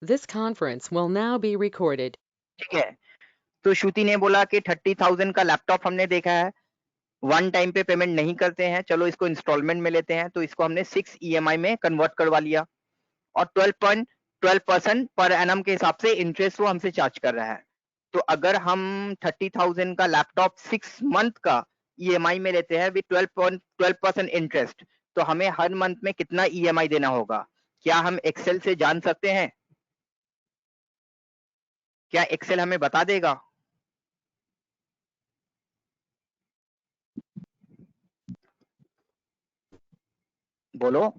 This conference will now be recorded. ठीक है, तो श्रुति ने बोला कि 30,000 का लैपटॉप हमने देखा है, वन टाइम पे पेमेंट नहीं करते हैं, चलो इसको इंस्टॉलमेंट में लेते हैं, तो इसको हमने 6 EMI में कन्वर्ट करवा लिया और 12% पर एनम के हिसाब से इंटरेस्ट वो हमसे चार्ज कर रहा है। तो अगर हम 30,000 का लैपटॉप 6 मंथ का EMI में लेते हैं विद 12% इंटरेस्ट, तो हमें हर मंथ में कितना EMI देना होगा? क्या हम एक्सेल से जान सकते हैं? क्या एक्सेल हमें बता देगा? बोलो।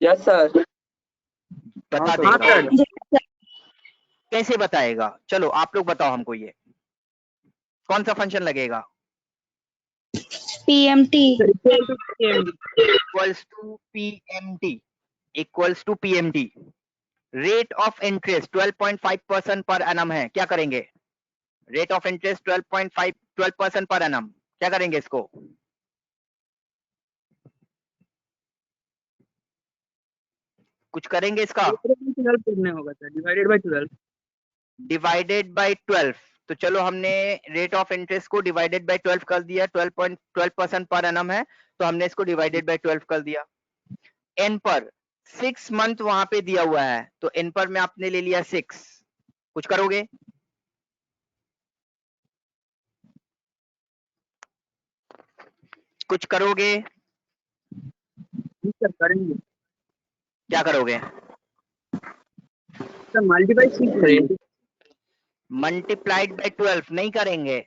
Yes sir. बता देगा। कैसे बताएगा? चलो आप लोग बताओ हमको, ये कौन सा फंक्शन लगेगा? PMT equals to PMT। Rate of interest 12.5% per annum है, क्या करेंगे? Rate of interest 12% per annum, क्या करेंगे इसको? कुछ करेंगे इसका? 12 करने होगा सर, डिवाइडेड बाय 12। तो चलो हमने रेट ऑफ इंटरेस्ट को डिवाइडेड बाय 12 कर दिया, 12% पर एनम है, तो हमने इसको डिवाइडेड बाय 12 कर दिया। एन पर 6 मंथ वहां पे दिया हुआ है, तो एन पर में आपने ले लिया 6। कुछ करोगे? कुछ करोगे? सर करेंगे। क्या करोगे? सर मल्टीप्लाई 6 करेंगे। मल्टीप्लाइड बाय 12 नहीं करेंगे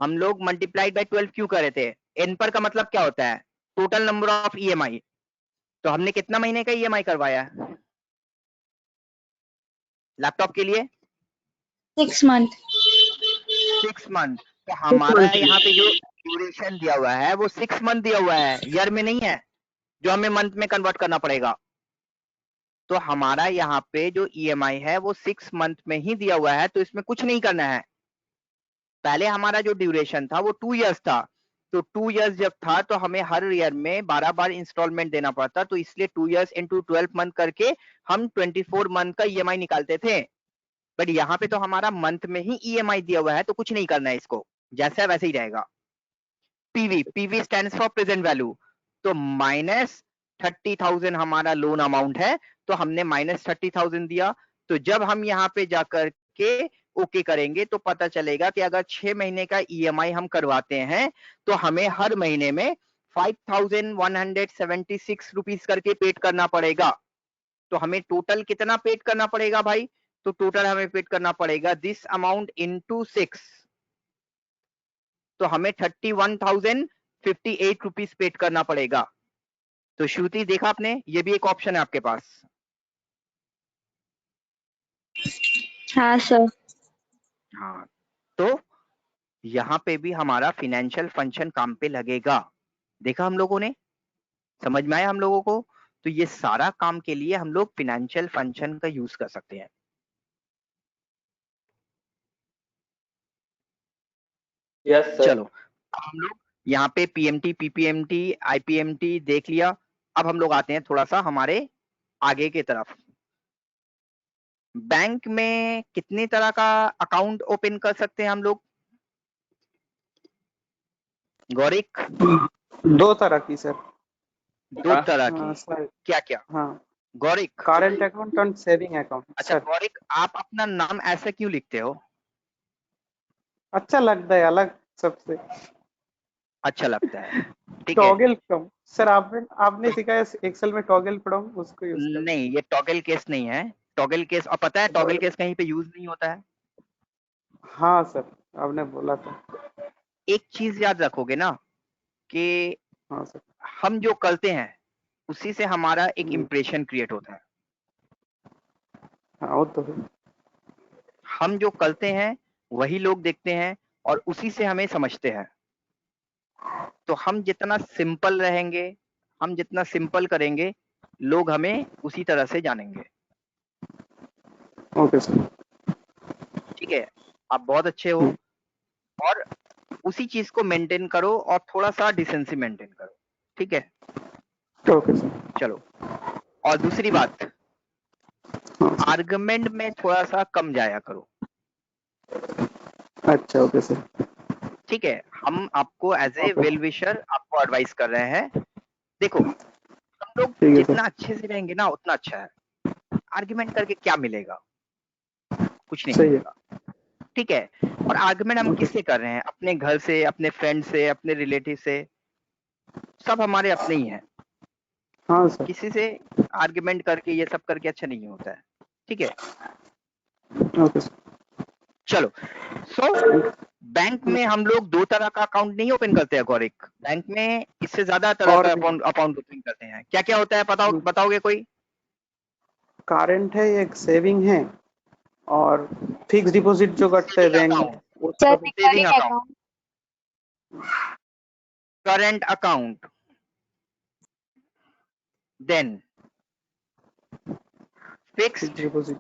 हम लोग। मल्टीप्लाइड बाय 12 क्यों करे थे? एन पर का मतलब क्या होता है? Total number of EMI। तो हमने कितना महीने का EMI करवाया लैपटॉप के लिए? 6 month 6 मंथ। तो हमारा यहाँ पे जो ड्यूरेशन दिया हुआ है वो 6 मंथ दिया हुआ है, ईयर में नहीं है, जो हमें मंथ में कन्वर्ट करना पड़ेगा। तो हमारा यहाँ पे जो EMI है वो 6 मंथ में ही दिया हुआ है, तो इसमें कुछ नहीं करना है। पहले हमारा जो ड्यूरेशन था वो 2 इयर्स था, तो 2 इयर्स जब था तो हमें हर ईयर में 12 बार इंस्टॉलमेंट देना पड़ता, तो इसलिए 2 इयर्स इंटू 12 मंथ करके हम 24 मंथ का EMI निकालते थे। बट यहाँ पे तो हमारा मंथ में ही EMI दिया हुआ है, तो कुछ नहीं करना है इसको, जैसा वैसे ही रहेगा। PV stands for present value, तो माइनस 30,000 हमारा लोन अमाउंट है, तो हमने माइनस 30,000 दिया। तो जब हम यहाँ पे जाकर के ओके करेंगे तो पता चलेगा कि अगर 6 महीने का EMI हम करवाते हैं तो हमें हर महीने में 5,176 रुपीज करके पेड करना पड़ेगा। तो हमें टोटल कितना पेड करना पड़ेगा भाई? तो टोटल हमें पेड करना पड़ेगा दिस अमाउंट इनटू 6, तो हमें 31,058 रुपीज पेड करना पड़ेगा। तो श्रुति देखा आपने, ये भी एक ऑप्शन है आपके पास। हाँ सर। हाँ, तो यहाँ पे भी हमारा फिनेंशियल फंक्शन काम पे लगेगा। देखा हम लोगों ने, समझ में आया हम लोगों को? तो ये सारा काम के लिए हम लोग फिनेंशियल फंक्शन का यूज कर सकते हैं। Yes sir. चलो हम लोग यहाँ पे PMT, PPMT, IPMT देख लिया। अब हम लोग आते हैं थोड़ा सा हमारे आगे की तरफ। बैंक में कितनी तरह का अकाउंट ओपन कर सकते हैं हम लोग? गौरिक? 2 तरह की सर। 2 तरह हाँ की? सर। क्या क्या? हाँ, गौरिक? करंट अकाउंट और सेविंग अकाउंट। अच्छा सर गौरिक, आप अपना नाम ऐसे क्यों लिखते हो? अच्छा लगता है, अलग सबसे। अच्छा लगता है, ठीक है। टॉगल फ्रॉम सर, आपने सिखाया एक्सेल में टॉगल फ्रॉम, उसको यूज कर। नहीं, ये टॉगल केस नहीं है। टॉगल केस, और पता है टॉगल केस कहीं पे यूज नहीं होता है। हाँ सर, आपने बोला था। एक चीज याद रखोगे ना कि हाँ सर। हम जो करते हैं उसी से हमारा एक इम्प्रेशन क्रिएट होता है। हाँ वो तो है। हम जो करते हैं वही लोग देखते हैं और उसी से हमें समझते हैं। तो हम जितना सिंपल रहेंगे, हम जितना सिंपल करेंगे, लोग हमें उसी तरह से जानेंगे। Okay sir. ठीक है, आप बहुत अच्छे हो और उसी चीज को मेंटेन करो और थोड़ा सा डिसेंसी मेंटेन करो। ठीक है, ओके सर। चलो और दूसरी बात, हाँ सर। आर्गुमेंट में थोड़ा सा कम जाया करो, अच्छा ओके सर। ठीक है। हम आपको as a okay well wisher आपको एडवाइस कर रहे हैं। देखो, हम लोग ठीक है जितना सर। अच्छे से रहेंगे ना उतना अच्छा है। आर्गुमेंट करके क्या मिलेगा? कुछ नहीं सही है। मिलेगा, ठीक है। और आर्गुमेंट हम ओके किससे कर रहे हैं? अपने घर से, अपने फ्रेंड से, अपने रिलेटिव से, सब हमारे अपने ही हैं। हाँ सर। किसी से आर्गुमेंट करके ये सब करके अच्छा नहीं होता है, ठीक है। Okay sir. चलो, बैंक में हम लोग दो तरह का अकाउंट नहीं ओपन करते हैं गौरिक, बैंक में इससे ज्यादा तरह और का भी अकाउंट ओपन करते हैं। क्या क्या होता है बताओगे कोई? करंट है, एक सेविंग है, और फिक्स डिपॉजिट जो करते हैं सेविंग बैंक में अकाउंट, वो सर सब। Saving recurring account, account. Current account, then fix fixed deposit,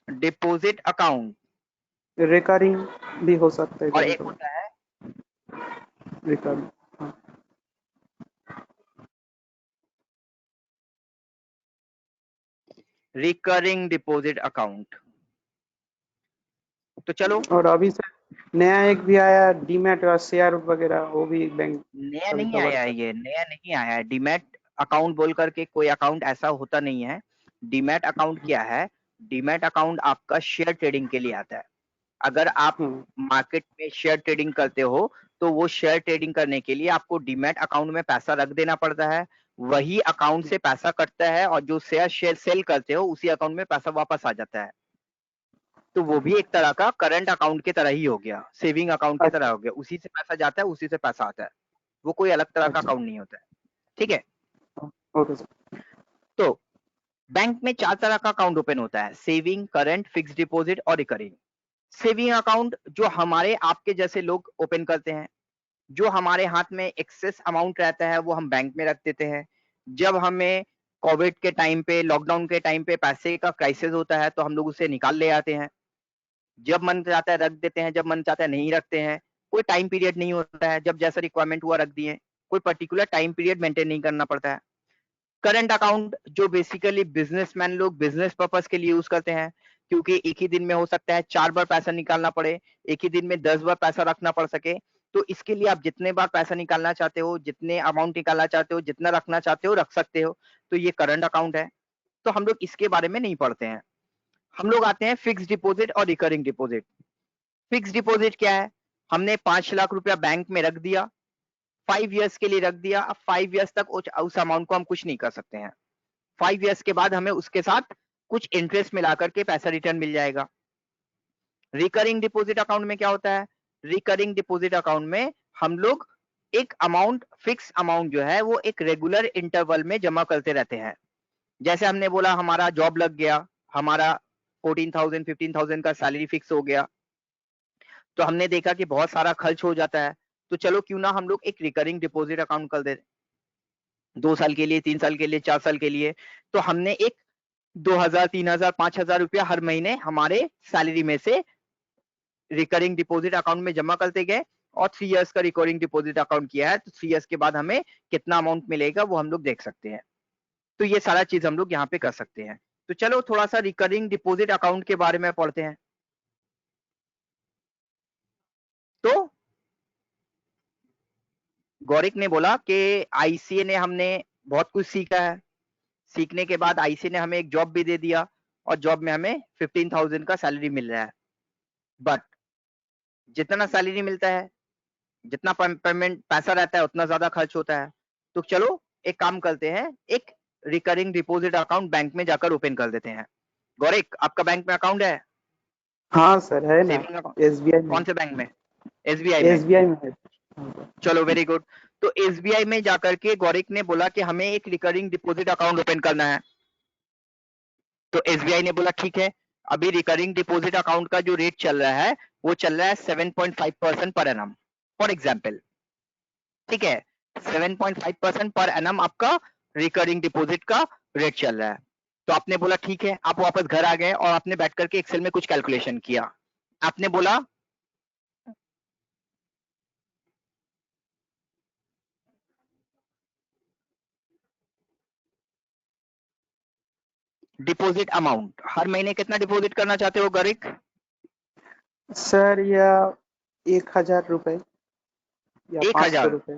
deposit account, recurring भी हो सकता है और कभी एक कभी। होता है रिकरिंग, हाँ। Recurring deposit account. तो चलो, और अभी से नया एक भी आया, डीमैट का शेयर वगैरह, वो भी बैंक नया कभी नहीं कवर आया है, कर। ये नया नहीं आया है। डीमैट अकाउंट बोल करके कोई अकाउंट ऐसा होता नहीं है। डीमैट अकाउंट क्या है? डीमैट अकाउंट आपका शेयर ट्रेडिंग के लिए आता है। अगर आप मार्केट में शेयर ट्रेडिंग करते हो तो वो शेयर ट्रेडिंग करने के लिए आपको डीमैट अकाउंट में पैसा रख देना पड़ता है। वही अकाउंट से पैसा कटता है और जो शेयर सेल करते हो उसी अकाउंट में पैसा वापस आ जाता है। तो वो भी एक तरह का करंट अकाउंट की तरह ही हो गया, सेविंग अकाउंट की तरह अच्छा हो गया। उसी से पैसा जाता है, उसी से पैसा आता है। वो कोई अलग तरह का अच्छा। अकाउंट नहीं होता है, ठीक है। Okay sir. तो बैंक में चार तरह का अकाउंट ओपन होता है: सेविंग, करंट, फिक्स्ड डिपॉजिट और रिकरिंग। सेविंग अकाउंट जो हमारे आपके जैसे लोग ओपन करते हैं, जो हमारे हाथ में एक्सेस अमाउंट रहता है वो हम बैंक में रख देते हैं। जब हमें कोविड के टाइम पे, लॉकडाउन के टाइम पे पैसे का क्राइसिस होता है तो हम लोग उसे निकाल ले आते हैं। जब मन चाहता है रख देते हैं, जब मन चाहता है नहीं रखते हैं। कोई टाइम पीरियड नहीं होता है, जब जैसा रिक्वायरमेंट हुआ रख दिए। कोई पर्टिकुलर टाइम पीरियड मेंटेन नहीं करना पड़ता है। करंट अकाउंट जो बेसिकली बिजनेसमैन लोग बिजनेस पर्पस के लिए यूज करते हैं, क्योंकि एक ही दिन में हो सकता है 4 बार पैसा निकालना पड़े, एक ही दिन में 10 बार पैसा रखना पड़ सके। तो इसके लिए आप जितने बार पैसा निकालना चाहते हो, जितने अमाउंट निकालना चाहते हो, जितना रखना चाहते हो रख सकते हो। तो ये करंट अकाउंट है। तो हम लोग इसके बारे में नहीं पढ़ते हैं। हम लोग आते हैं फिक्स डिपॉजिट और रिकरिंग डिपॉजिट। फिक्स डिपॉजिट क्या है? हमने 5 लाख रुपया बैंक में रख दिया, 5 इयर्स के लिए रख दिया। अब 5 इयर्स तक उस अमाउंट को हम कुछ नहीं कर सकते हैं। 5 इयर्स के बाद हमें उसके साथ कुछ इंटरेस्ट मिला करके पैसा रिटर्न मिल जाएगा। रिकरिंग डिपॉजिट अकाउंट में क्या होता है? रिकरिंग डिपॉजिट अकाउंट में हम लोग एक अमाउंट, फिक्स अमाउंट जो है वो एक रेगुलर इंटरवल में जमा करते रहते हैं। जैसे हमने बोला हमारा जॉब लग गया, हमारा 14,000 15,000 का सैलरी फिक्स हो गया, तो हमने देखा कि बहुत सारा खर्च हो जाता है, तो चलो क्यों ना हम लोग एक रिकरिंग डिपॉजिट अकाउंट कर दे, 2 साल के लिए, 3 साल के लिए, 4 साल के लिए। तो हमने एक 2,000 3,000 5,000 रुपया हर महीने हमारे सैलरी में से रिकरिंग डिपॉजिट अकाउंट में जमा करते गए, और 3 इयर्स का रिकरिंग डिपॉजिट अकाउंट किया है तो 3 इयर्स के बाद हमें कितना अमाउंट मिलेगा वो हम लोग देख सकते हैं। तो ये सारा चीज हम लोग यहाँ पे कर सकते हैं। तो चलो थोड़ा सा रिकरिंग डिपॉजिट अकाउंट के बारे में पढ़ते हैं। तो गौरिक ने बोला कि आईसीए ने हमने बहुत कुछ सीखा है। सीखने के बाद आईसीए ने हमें एक जॉब भी दे दिया, और जॉब में हमें 15,000 का सैलरी मिल रहा है। बट जितना सैलरी मिलता है, जितना पेमेंट पैसा रहता है, उतना ज्यादा खर्च होता है। तो चलो एक काम करते हैं, एक रिकरिंग डिपॉजिट अकाउंट बैंक में जाकर ओपन कर देते हैं। गौरिक, आपका बैंक में अकाउंट है? हाँ सर, है ना। Saving account? एसबीआई में। कौन से बैंक में? एसबीआई में? एसबीआई में है। हाँ, चलो वेरी गुड। तो एसबीआई में जाकर के गौरिक ने बोला कि हमें एक रिकरिंग डिपॉजिट अकाउंट ओपन करना है। तो एसबीआई ने बोला ठीक है, अभी रिकरिंग डिपॉजिट अकाउंट का जो रेट चल रहा है वो चल रहा है 7.5% पर एनम, फॉर एग्जाम्पल, ठीक है। 7.5% पर एनम आपका रिकरिंग डिपॉजिट का रेट चल रहा है। तो आपने बोला ठीक है, आप वापस घर आ गए और आपने बैठ करके एक्सेल में कुछ कैलकुलेशन किया। आपने बोला डिपॉजिट अमाउंट हर महीने कितना डिपॉजिट करना चाहते हो गौरिक? सर यह 1000 रुपए या 500 1000? रुपए।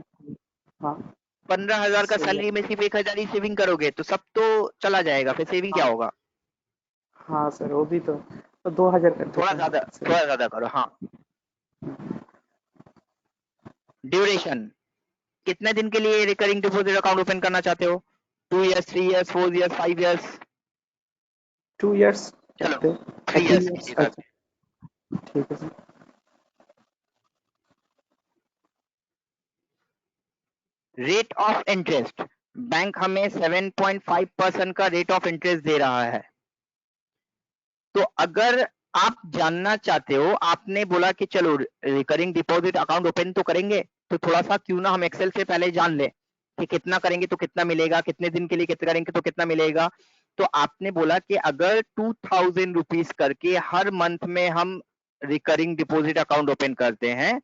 हाँ 15,000 का सही है। सैलरी में सिर्फ 1000 ही सेविंग करोगे तो सब तो चला जाएगा, फिर सेविंग क्या होगा? हाँ सर वो भी तो 2000 कर देते थोड़ा हैं ज्यादा सर। थोड़ा ज्यादा करो। हाँ, ड्यूरेशन कितने दिन के लिए रिकरिंग डिपॉजिट अकाउंट ओपन करना चाहते हो? 2 years, 3 years, 4 years, 5 years? 2 years चलो करते 3 3 इयर्स इयर्स। कीजिए सर। अच्छा ठीक है sir. Rate of interest, bank हमें 7.5% का रेट ऑफ इंटरेस्ट दे रहा है। तो अगर आप जानना चाहते हो, आपने बोला कि चलो रिकरिंग डिपॉजिट अकाउंट ओपन तो करेंगे, तो थोड़ा सा क्यों ना हम एक्सेल से पहले जान ले कि कितना करेंगे तो कितना मिलेगा, कितने दिन के लिए कितना करेंगे तो कितना मिलेगा। तो आपने बोला कि अगर 2000 रुपीज करके हर मंथ में हम रिकरिंग डिपॉजिट अकाउंट ओपन करते हैं,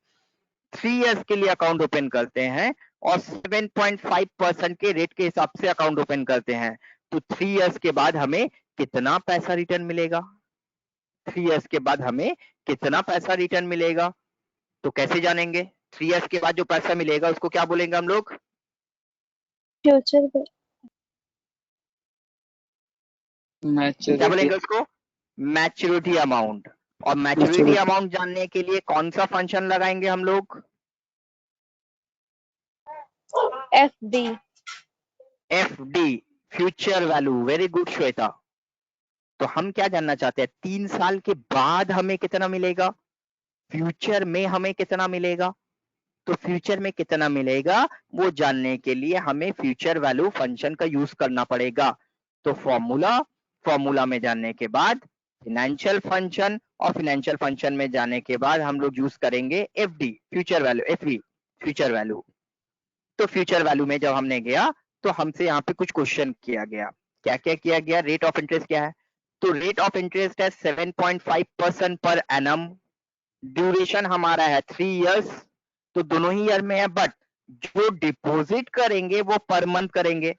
3 इयर्स के लिए अकाउंट ओपन करते हैं और 7.5% के रेट के हिसाब से अकाउंट ओपन करते हैं, तो 3 इयर्स के बाद हमें कितना पैसा रिटर्न मिलेगा? 3 इयर्स के बाद हमें कितना पैसा रिटर्न मिलेगा? तो कैसे जानेंगे? 3 इयर्स के बाद जो पैसा मिलेगा उसको क्या बोलेंगे हम लोग? फ्यूचर क्या मैच्योरिटी। बोलेंगे उसको? Maturity amount. और मैच्योरिटी अमाउंट जानने के लिए कौन सा फंक्शन लगाएंगे हम लोग? FD। FD, future value. Very good Shweta. तो हम क्या जानना चाहते हैं? 3 साल के बाद हमें कितना मिलेगा? फ्यूचर में हमें कितना मिलेगा? तो फ्यूचर में कितना मिलेगा वो जानने के लिए हमें फ्यूचर वैल्यू फंक्शन का यूज करना पड़ेगा। तो फॉर्मूला में जानने के बाद फिनेंशियल फंक्शन, और फिनेंशियल फंक्शन में जाने के बाद हम लोग यूज करेंगे FD, future value, FV, future value. तो फ्यूचर वैल्यू में जब हमने गया तो हमसे यहाँ पे कुछ क्वेश्चन किया गया। क्या क्या किया गया? रेट ऑफ इंटरेस्ट क्या है? तो रेट ऑफ इंटरेस्ट है 7.5% पर एनम। ड्यूरेशन हमारा है 3 इयर्स, तो दोनों ही ईयर में है, बट जो डिपॉजिट करेंगे वो पर मंथ करेंगे।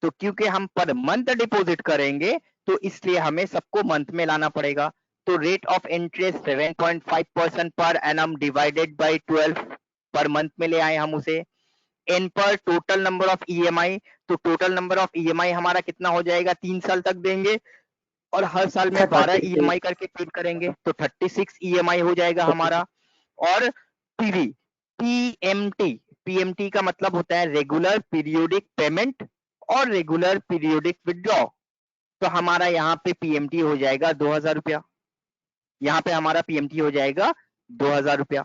तो क्योंकि हम पर मंथ डिपॉजिट करेंगे तो इसलिए हमें सबको मंथ में लाना पड़ेगा। तो rate of interest 7.5% per annum divided by 12 per month में ले आए हम उसे। एन पर टोटल नंबर ऑफ ईएमआई, तो टोटल नंबर ऑफ ईएमआई हमारा कितना हो जाएगा? 3 साल तक देंगे और हर साल में 12 ईएमआई करके पेड करेंगे, तो 36 ईएमआई हो जाएगा हमारा। और पीवी, पीएमटी का मतलब होता है रेगुलर पीरियोडिक पेमेंट और रेगुलर पीरियोडिक विड्रॉ। तो हमारा यहाँ पे पीएमटी हो जाएगा 2000 रुपया। यहाँ पे हमारा पीएमटी हो जाएगा 2000 रुपया।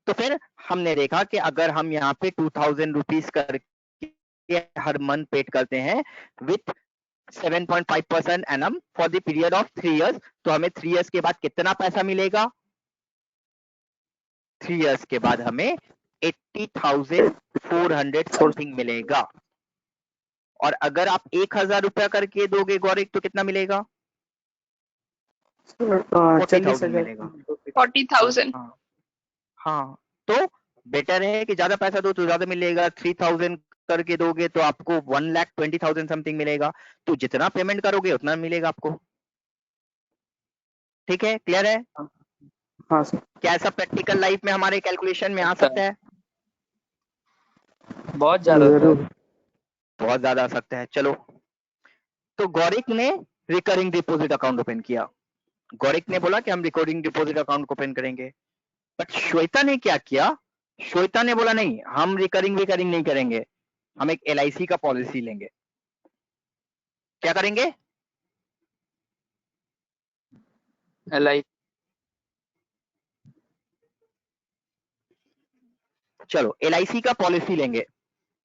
तो फिर हमने देखा कि अगर हम यहाँ पे 2000 रुपीज करके हर मंथ पेड करते हैं with 7.5% annum for the period of 3 years, तो हमें 3 इयर्स के बाद कितना पैसा मिलेगा? 3 इयर्स के बाद हमें 80,400 समथिंग मिलेगा। और अगर आप 1000 रुपया करके दोगे गौरिक तो कितना मिलेगा? 40,000 मिलेगा। 40,000। हाँ, हाँ, तो बेटर है कि ज्यादा पैसा दो तो ज्यादा मिलेगा। 3000 करके दोगे तो आपको 1,20,000 समथिंग मिलेगा। तो जितना पेमेंट करोगे उतना मिलेगा आपको। ठीक है, क्लियर है? हाँ सर। क्या ऐसा प्रैक्टिकल लाइफ में हमारे कैलकुलेशन में आ सकता है? बहुत ज्यादा जरूर। बहुत ज्यादा आ सकता है। चलो, तो गौरिक ने रिकरिंग डिपॉजिट अकाउंट ओपन किया। गौरिक ने बोला कि हम रिकरिंग डिपॉजिट अकाउंट ओपन करेंगे, बट श्वेता ने क्या किया? श्वेता ने बोला नहीं, हम रिकरिंग नहीं करेंगे, हम एक LIC का पॉलिसी लेंगे। क्या करेंगे? LIC। चलो LIC का पॉलिसी लेंगे।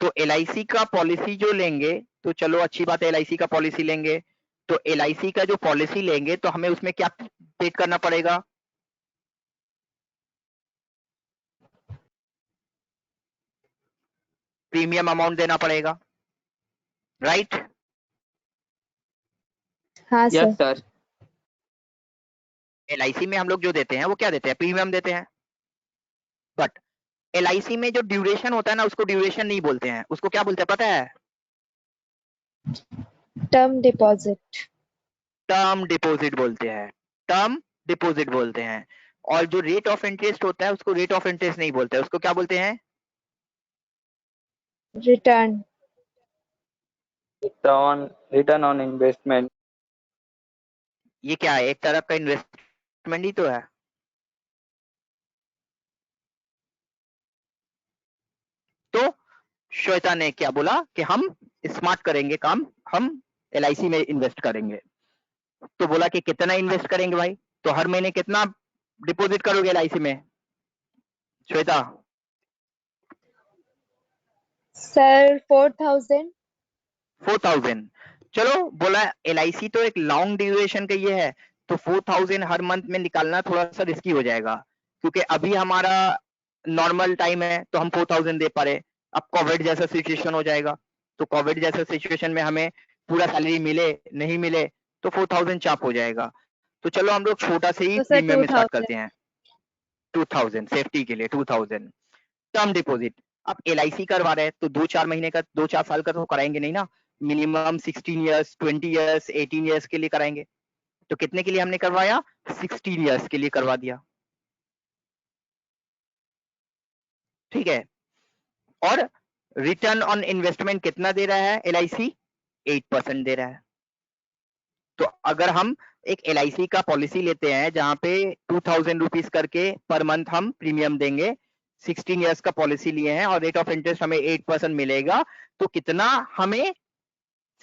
तो LIC का पॉलिसी जो लेंगे, तो चलो अच्छी बात है, LIC का पॉलिसी लेंगे। तो LIC का जो पॉलिसी लेंगे तो हमें उसमें क्या पे करना पड़ेगा? प्रीमियम अमाउंट देना पड़ेगा, राइट? हाँ यस सर। सर। LIC में हम लोग जो देते हैं वो क्या देते हैं? प्रीमियम देते हैं। बट LIC में जो ड्यूरेशन होता है ना, उसको ड्यूरेशन नहीं बोलते हैं, उसको क्या बोलते हैं पता है? Term deposit. टर्म डिपॉजिट बोलते हैं, टर्म डिपॉजिट बोलते हैं। और जो रेट ऑफ इंटरेस्ट होता है उसको रेट ऑफ इंटरेस्ट नहीं बोलते हैं, उसको क्या बोलते हैं? रिटर्न। Return on investment. ये क्या है? एक तरह का इन्वेस्टमेंट ही तो है। तो श्वेता ने क्या बोला कि हम स्मार्ट करेंगे काम, हम LIC में इन्वेस्ट करेंगे। तो बोला कि कितना इन्वेस्ट करेंगे भाई? तो हर महीने कितना डिपॉजिट करोगे LIC में श्वेता? सर 4000। 4000। चलो बोला LIC तो एक लॉन्ग ड्यूरेशन का ये है, तो 4000 हर मंथ में निकालना थोड़ा सा रिस्की हो जाएगा, क्योंकि अभी हमारा नॉर्मल टाइम है तो हम 4000 दे पा रहे। अब कोविड जैसा सिचुएशन हो जाएगा, तो कोविड जैसा सिचुएशन में हमें पूरा सैलरी मिले नहीं मिले तो 4000 चाप हो जाएगा। तो चलो हम लोग छोटा से ही तो सर प्रीमियम स्टार्ट 2000। करते हैं। 2000 सेफ्टी के लिए 2000 टर्म डिपॉजिट। अब LIC करवा रहे हैं तो 2-4 महीने का, 2-4 साल का तो कराएंगे नहीं ना, मिनिमम 16 इयर्स, 20 इयर्स, 18 इयर्स के लिए कराएंगे। तो कितने के लिए हमने करवाया? 16 इयर्स के लिए करवा दिया, ठीक है। और रिटर्न ऑन इन्वेस्टमेंट कितना दे रहा है LIC? 8% दे रहा है। तो अगर हम एक LIC का पॉलिसी लेते हैं जहां पे 2000 रुपीज करके पर मंथ हम प्रीमियम देंगे, 16 इयर्स का पॉलिसी लिए हैं और रेट ऑफ इंटरेस्ट हमें 8% मिलेगा, तो कितना हमें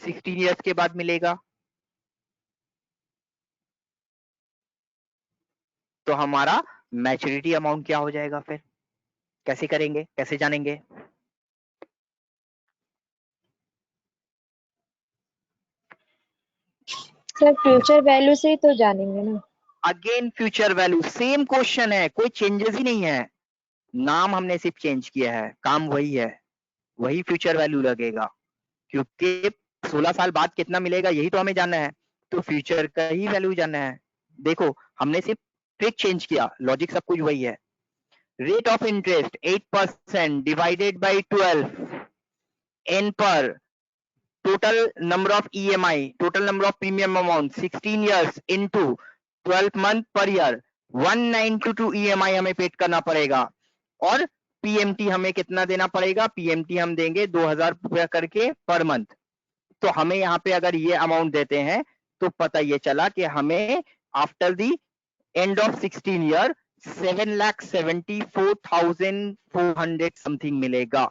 16 इयर्स के बाद मिलेगा? तो हमारा मैच्योरिटी अमाउंट क्या हो जाएगा फिर? कैसे करेंगे, कैसे जानेंगे? सर फ्यूचर वैल्यू से ही तो जानेंगे ना। Again future value, same question है, कोई चेंजेस ही नहीं है, नाम हमने सिर्फ चेंज किया है, काम वही है, वही फ्यूचर वैल्यू लगेगा, क्योंकि 16 साल बाद कितना मिलेगा यही तो हमें जानना है, तो फ्यूचर का ही वैल्यू जानना है। देखो हमने सिर्फ ट्रिक चेंज किया, लॉजिक सब कुछ वही है। Rate of interest 8% divided by 12 n पर total number of EMI, total number of premium amount 16 years into 12 month per year, 192 EMI हमें पेड करना पड़ेगा। और PMT हमें कितना देना पड़ेगा? PMT हम देंगे 2000 रुपया करके पर मंथ। तो हमें यहाँ पे अगर ये अमाउंट देते हैं तो पता ये चला कि हमें after the end of 16 year 7,74,400 something मिलेगा,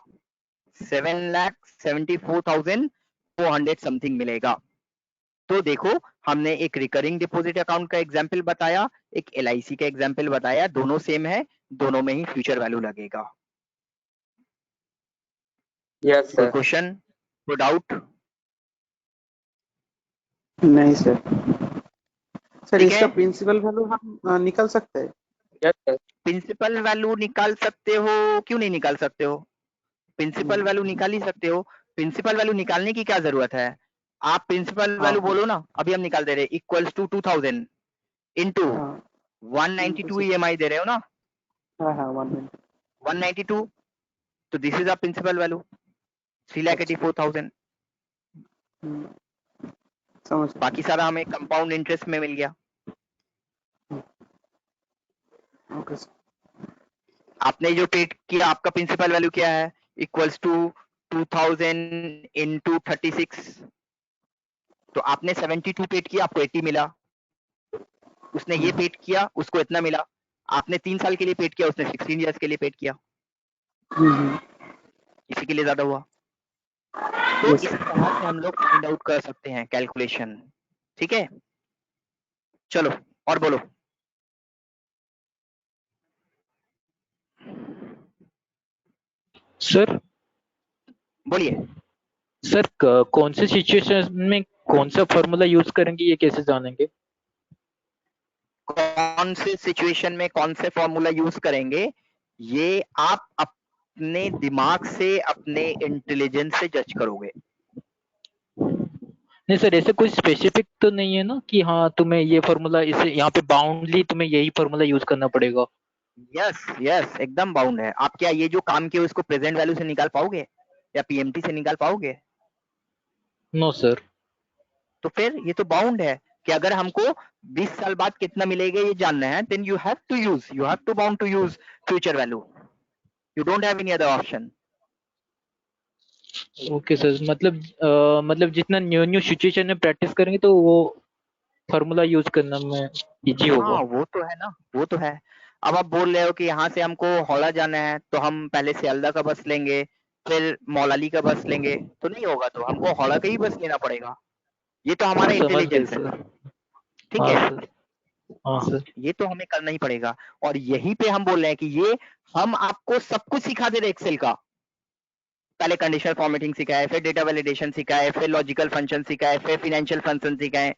7,74,400 समथिंग मिलेगा। तो देखो हमने एक रिकरिंग डिपॉजिट अकाउंट का एग्जाम्पल बताया, एक LIC का एग्जाम्पल बताया, दोनों सेम है, दोनों में ही फ्यूचर वैल्यू लगेगा। यस कोई सर। क्वेश्चन, कोई डाउट? नहीं सर। सर ठीक इसका है, प्रिंसिपल वैल्यू हम निकाल सकते हैं? Yes sir. प्रिंसिपल वैल्यू निकाल सकते हो, क्यों नहीं निकाल सकते हो? प्रिंसिपल वैल्यू निकाल ही सकते हो। प्रिंसिपल वैल्यू निकालने की क्या जरूरत है? आप प्रिंसिपल हाँ वैल्यू बोलो ना, अभी हम निकाल दे रहे इक्वल्स टू 2000 इंटू हाँ 192 EMI दे रहे हो ना, हाँ हाँ 1 मिनट। 192, तो this is a principal value 3,84,000। समझ बाकी सारा हमें कंपाउंड इंटरेस्ट में मिल गया। Okay sir. आपने जो पेड किया आपका प्रिंसिपल वैल्यू क्या है? इक्वल्स टू 2000 इंटू 36, तो आपने 72 पेड किया, आपको 80 मिला। उसने ये पेड किया, उसको इतना मिला। आपने 3 साल के लिए पेड किया, उसने 16 इयर्स के लिए पेड किया, इसी के लिए ज्यादा हुआ। तो यस इस तरह से हम लोग फाइंड आउट कर सकते हैं कैलकुलेशन, ठीक है। चलो और बोलो। सर बोलिए। सर कौन से सिचुएशन में कौन सा फॉर्मूला यूज करेंगे ये कैसे जानेंगे? कौन से सिचुएशन में कौन से फॉर्मूला यूज करेंगे ये आप अपने दिमाग से, अपने इंटेलिजेंस से जज करोगे। नहीं सर, ऐसे कोई स्पेसिफिक तो नहीं है ना कि हाँ तुम्हें ये फॉर्मूला, इसे यहाँ पे बाउंडली तुम्हें यही फॉर्मूला यूज करना पड़ेगा? यस यस एकदम बाउंड है। आप क्या ये जो काम किए उसको प्रेजेंट वैल्यू से निकाल पाओगे या PMT से निकाल पाओगे? No sir. तो फिर ये तो बाउंड है कि अगर हमको 20 साल बाद कितना मिलेगा ये जानना है, then you have to bound to use future value. You don't have any other option. Okay sir, मतलब जितना न्यू न्यू सिचुएशन में प्रैक्टिस करेंगे तो वो फॉर्मूला यूज करना में इजी होगा। हाँ वो तो है ना, वो तो है। अब आप बोल रहे हो कि यहाँ से हमको हावड़ा जाना है तो हम पहले सियालदा का बस लेंगे, फिर मौलाली का बस लेंगे, तो नहीं होगा, तो हमको हावड़ा का ही बस लेना पड़ेगा। ये तो हमारा समझ गए इंटेलिजेंस है, सर। ठीक हाँ है। सर, हाँ सर। ये तो हमें करना ही पड़ेगा। और यहीं पे हम बोल रहे हैं कि ये हम आपको सब कुछ सिखा दे रहे एक्सेल का। पहले कंडीशनल फॉर्मेटिंग सिखाए, फिर डेटा वैलिडेशन सिखाए, फिर लॉजिकल फंक्शन सिखाए, फिर फाइनेंशियल फंक्शन सिखाए,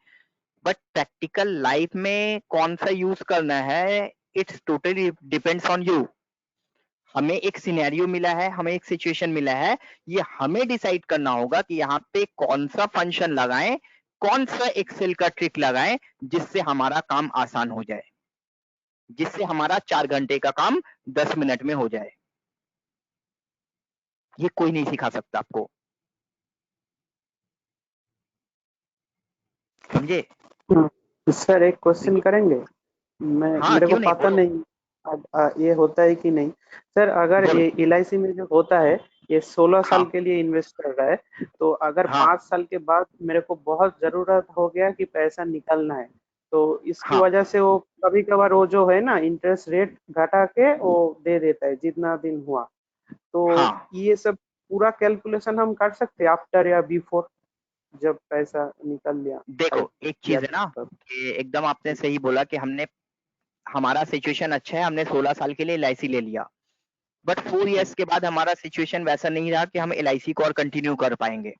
बट प्रैक्टिकल लाइफ में कौन सा यूज करना है, it's totally depends on you. हमें एक सिनेरियो मिला है, हमें एक सिचुएशन मिला है, ये हमें डिसाइड करना होगा कि यहाँ पे कौन सा फंक्शन लगाएं, कौन सा एक्सेल का ट्रिक लगाएं जिससे हमारा काम आसान हो जाए, जिससे हमारा 4 घंटे का काम 10 मिनट में हो जाए। ये कोई नहीं सिखा सकता आपको, समझे? सर एक क्वेश्चन करेंगे, हाँ मेरे को क्यों नहीं, पता बोलो। नहीं अब ये होता है कि नहीं। सर अगर बोलो। ये LIC में जो होता है, ये 16 साल हाँ के लिए इन्वेस्ट कर रहा है, तो अगर हाँ 5 साल के बाद मेरे को बहुत जरूरत हो गया कि पैसा निकालना है, तो इसकी हाँ वजह से वो कभी कभार वो जो है ना इंटरेस्ट रेट घटा के वो दे देता है जितना दिन हुआ। तो हाँ, ये सब पूरा कैलकुलेशन हम कर सकते हैं आफ्टर या बिफोर, जब पैसा निकल लिया देखो एक या चीज है ना कि एकदम आपने सही बोला कि हमारा सिचुएशन अच्छा है, हमने 16 साल के लिए LIC ले लिया, बट 4 इयर्स के बाद हमारा सिचुएशन वैसा नहीं रहा कि हम LIC को और कंटिन्यू कर पाएंगे।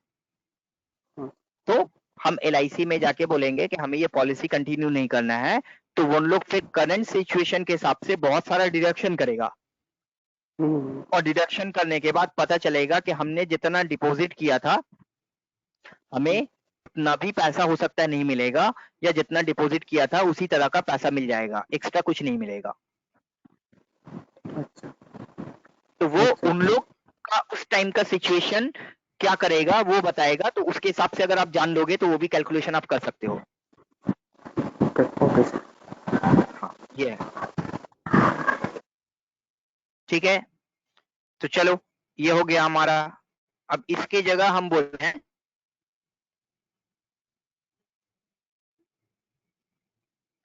तो हम LIC में जाके बोलेंगे कि हमें ये पॉलिसी कंटिन्यू नहीं करना है, तो वो लोग फिर करंट सिचुएशन के हिसाब से बहुत सारा डिडक्शन करेगा, और डिडक्शन करने के बाद पता चलेगा कि हमने जितना डिपॉजिट किया था हमें उतना भी पैसा हो सकता है नहीं मिलेगा, या जितना डिपॉजिट किया था उसी तरह का पैसा मिल जाएगा, एक्स्ट्रा कुछ नहीं मिलेगा। तो वो उन लोग का उस टाइम का सिचुएशन क्या करेगा वो बताएगा, तो उसके हिसाब से अगर आप जान लोगे तो वो भी कैलकुलेशन आप कर सकते हो। Okay sir. हाँ ये है, ठीक है। तो चलो ये हो गया हमारा। अब इसके जगह हम बोल रहे हैं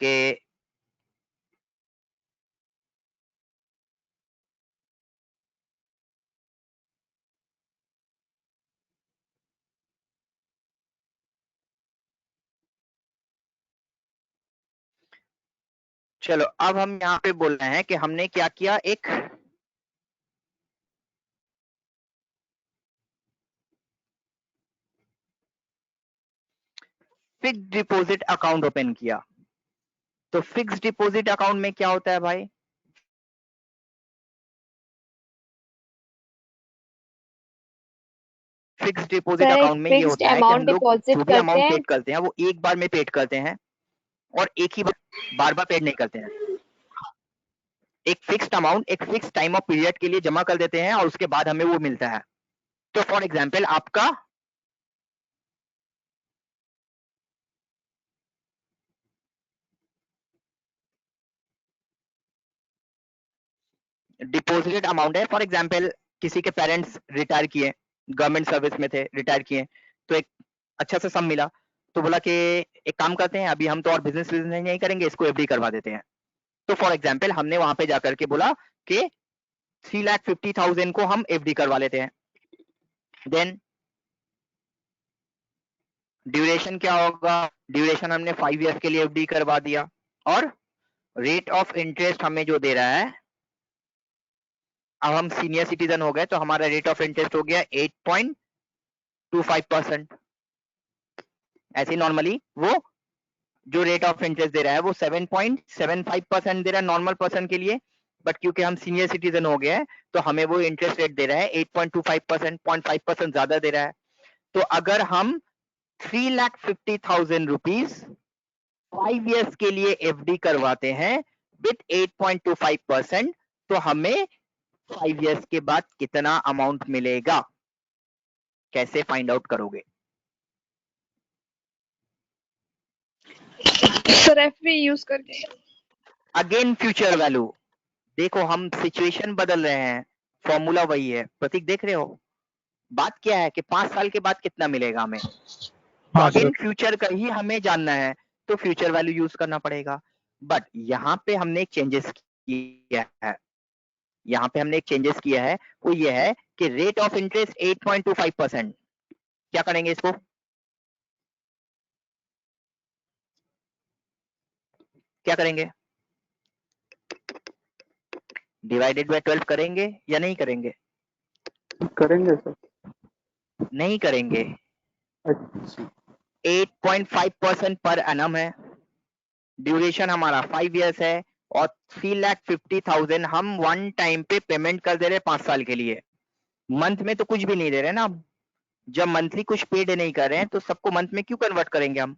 कि चलो अब हम यहाँ पे बोल रहे हैं कि हमने क्या किया, एक फिक्स डिपॉजिट अकाउंट ओपन किया। तो फिक्स डिपॉजिट अकाउंट में क्या होता है भाई, फिक्स डिपॉजिट सर एक अकाउंट में ये फिक्स्ड होता है कि अमाउंट हम लोग डिपॉजिट जो भी करते अमाउंट हैं। पेड करते हैं वो एक बार में पेड करते हैं, और एक ही बार बार पेड नहीं करते हैं। एक फिक्स्ड अमाउंट एक फिक्स टाइम ऑफ पीरियड के लिए जमा कर देते हैं और उसके बाद हमें वो मिलता है। तो फॉर एग्जाम्पल आपका डिपॉजिटेड अमाउंट है, फॉर एग्जाम्पल किसी के पेरेंट्स रिटायर किए, गवर्नमेंट सर्विस में थे, रिटायर किए, तो एक अच्छा सा सम मिला, तो बोला कि एक काम करते हैं अभी हम तो और बिजनेस नहीं करेंगे, इसको FD करवा देते हैं। तो फॉर एग्जाम्पल हमने वहां पे जाकर के बोला कि 3,50,000 को हम FD करवा लेते हैं। देन ड्यूरेशन क्या होगा, ड्यूरेशन हमने 5 इयर्स के लिए FD करवा दिया, और रेट ऑफ इंटरेस्ट हमें जो दे रहा है, अब हम सीनियर सिटीजन हो गए तो हमारा रेट ऑफ इंटरेस्ट हो गया 8.25%। ऐसे नॉर्मली वो जो रेट ऑफ इंटरेस्ट दे रहा है वो 7.75% दे रहा है नॉर्मल पर्सन के लिए, बट क्योंकि हम सीनियर सिटीजन हो गए हैं तो हमें वो इंटरेस्ट रेट दे रहा है 8.25%, 0.5% ज्यादा दे रहा है। तो अगर हम 3,50,000 रुपीज 5 इयर्स के लिए FD करवाते हैं विथ 8.25%, तो हमें 5 इयर्स के बाद कितना अमाउंट मिलेगा, कैसे फाइंड आउट करोगे? सर एफवी यूज करके। अगेन फ्यूचर वैल्यू, देखो हम सिचुएशन बदल रहे हैं, फॉर्मूला वही है। प्रतीक देख रहे हो, बात क्या है कि 5 साल के बाद कितना मिलेगा हमें, तो हाँ सर। अगेन फ्यूचर का ही हमें जानना है, तो फ्यूचर वैल्यू यूज करना पड़ेगा। बट यहाँ पे हमने एक चेंजेस किया है, यहाँ पे हमने एक चेंजेस किया है, वो ये है कि रेट ऑफ इंटरेस्ट 8.25%। क्या करेंगे इसको, क्या करेंगे, डिवाइडेड बाय 12 करेंगे या नहीं करेंगे? करेंगे सर। नहीं करेंगे। अच्छा 8.5% पर एनम है, ड्यूरेशन हमारा 5 इयर्स है, और 3,50,000 हम वन टाइम पे पेमेंट कर दे रहे 5 साल के लिए। मंथ में तो कुछ भी नहीं दे रहे ना हम, जब मंथली कुछ पेड नहीं कर रहे हैं तो सबको मंथ में क्यों कन्वर्ट करेंगे हम?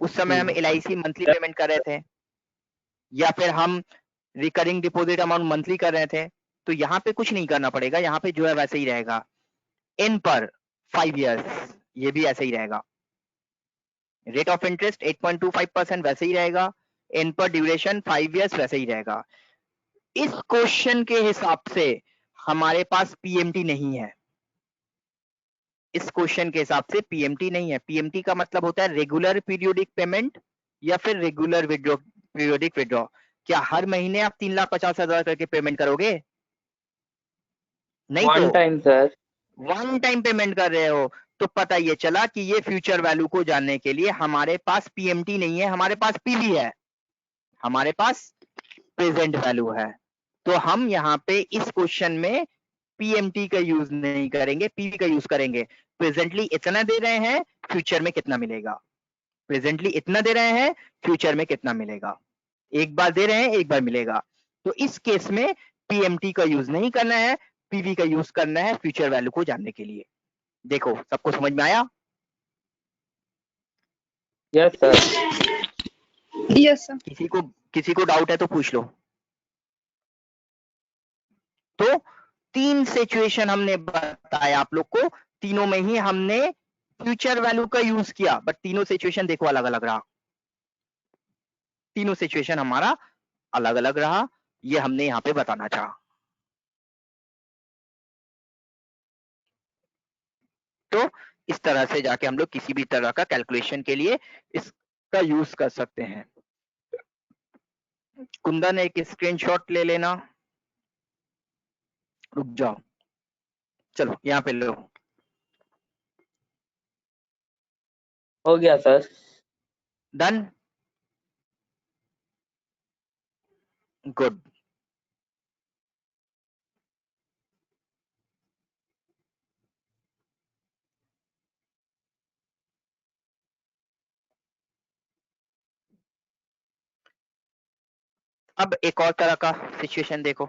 उस समय हम LIC मंथली पेमेंट कर रहे थे, या फिर हम रिकरिंग डिपॉजिट अमाउंट मंथली कर रहे थे, तो यहाँ पे कुछ नहीं करना पड़ेगा, यहाँ पे जो है वैसे ही रहेगा। इन पर 5 इयर्स ये भी ऐसे ही रहेगा, रेट ऑफ इंटरेस्ट 8.25% वैसे ही रहेगा, इन पर ड्यूरेशन 5 इयर्स वैसे ही रहेगा। इस क्वेश्चन के हिसाब से हमारे पास PMT नहीं है, इस क्वेश्चन के हिसाब से PMT नहीं है। PMT का मतलब होता है रेगुलर पीरियोडिक पेमेंट या फिर रेगुलर विड्रॉ, पीरियोडिक विड्रॉ। क्या हर महीने आप 3,50,000 करके पेमेंट करोगे? नहीं वन तो time sir. One time payment कर रहे हो, तो पता ये चला कि ये फ्यूचर वैल्यू को जानने के लिए हमारे पास PMT नहीं है, हमारे पास PV है, हमारे पास प्रेजेंट वैल्यू है। तो हम यहाँ पे इस क्वेश्चन में PMT का यूज नहीं करेंगे, PV का यूज करेंगे। प्रेजेंटली इतना दे रहे हैं, फ्यूचर में कितना मिलेगा, प्रेजेंटली इतना दे रहे हैं, फ्यूचर में कितना मिलेगा, एक बार दे रहे हैं एक बार मिलेगा। तो इस केस में PMT का यूज नहीं करना है, PV का यूज करना है फ्यूचर वैल्यू को जानने के लिए। देखो सबको समझ में आया? Yes sir. Yes sir. किसी को डाउट है तो पूछ लो। तो 3 सिचुएशन हमने बताया आप लोग को, तीनों में ही हमने फ्यूचर वैल्यू का यूज किया, बट तीनों सिचुएशन देखो अलग अलग रहा, तीनों सिचुएशन हमारा अलग अलग रहा, ये हमने यहां पे बताना चाहा। तो इस तरह से जाके हम लोग किसी भी तरह का कैलकुलेशन के लिए इसका यूज कर सकते हैं। कुंदन एक स्क्रीनशॉट ले लेना, रुक जाओ, चलो यहाँ पे लो, हो गया सर। Done, good. अब एक और तरह का सिचुएशन देखो,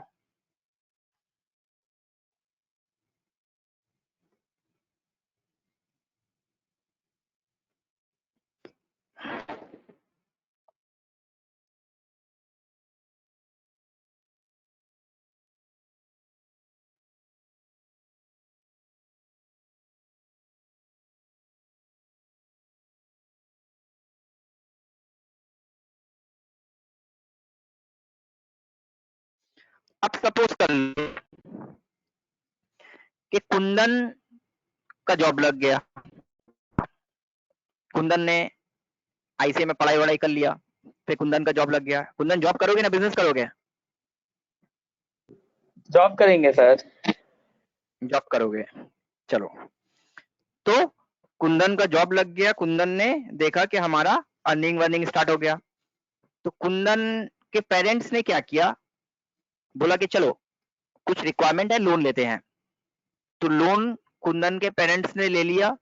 अब सपोज कर लो कि कुंदन का जॉब लग गया, कुंदन ने ICA में पढ़ाई वढ़ाई कर लिया, फिर कुंदन का जॉब लग गया। कुंदन जॉब करोगे ना बिजनेस करोगे? जॉब करेंगे सर। जॉब करोगे, चलो। तो कुंदन का जॉब लग गया, कुंदन ने देखा कि हमारा अर्निंग वर्निंग स्टार्ट हो गया, तो कुंदन के पेरेंट्स ने क्या किया, बोला कि चलो कुछ रिक्वायरमेंट है, लोन लेते हैं। तो लोन कुंदन के पेरेंट्स ने ले लिया,